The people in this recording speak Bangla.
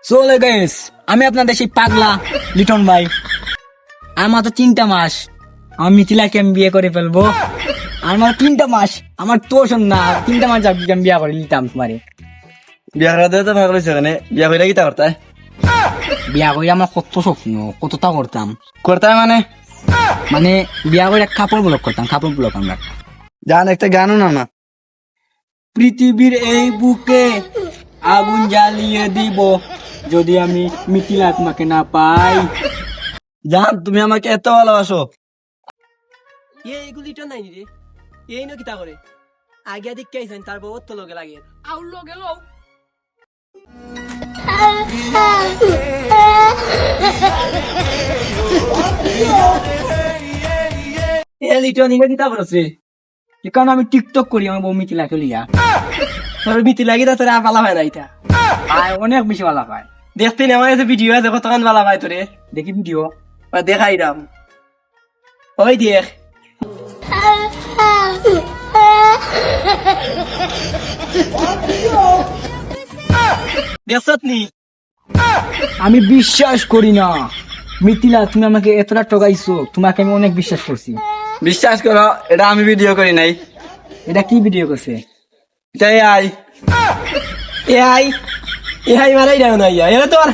চলে গেস আমি আপনাদের সেই পাগলা লিটন ভাই। আমার তো 3টা মাস, আমি মিথিলাকে আমি বিয়ে করে ফেলবো। আমার 3টা মাস, আমার তো শোন না, 3টা মাস আমি বিয়ে করে নিতাম তোমারে। বিয়া করা দিয়ে তো ভাগ হয়েছে এখানে, বিয়া করে কি তা করতে বিয়া করে আমার কত স্বপ্ন, কতটা করতাম। করতে মানে মানে বিয়া করে কাপড় ব্লক করতাম, কাপড় ব্লক আমরা। গান একটা গানও না পৃথিবীর এই বুকে আগুন জ্বালিয়ে দিব যদি আমি মিথিলা তোমাকে না পাই। জান তুমি আমাকে এত ভালোবাসো। এইগুলি তো নাই রে, এই নো কিতা করে আগে দিক আইছেন তার বহুত তো লগে লাগে আউর লগে লও এ লিটন ইনে কিতা করছে? কারণ আমি টিকটক করি আমার বউ মিথিলাকে লিয়া। তোর বিতি লাগি তা তোরা পালা ভাই রাইতা আর অনেক বেশি ভালো পায়। দেখতে না আমার ভিডিও আছে কতক্ষণ পালা ভাই তোরে দেখি ভিডিও। দেখাই দাম ওই দেখ দেখছত নি আমি বিশ্বাস করি না মিথিলা, তুমি আমাকে এতটা ঠকাইছো, তোমাকে আমি অনেক বিশ্বাস করছি। বিশ্বাস করো এটা আমি ভিডিও করি নাই, এটা কি ভিডিও করছে? এটা আই এআই এআই মারাই দাও না ইয়া এরা তোর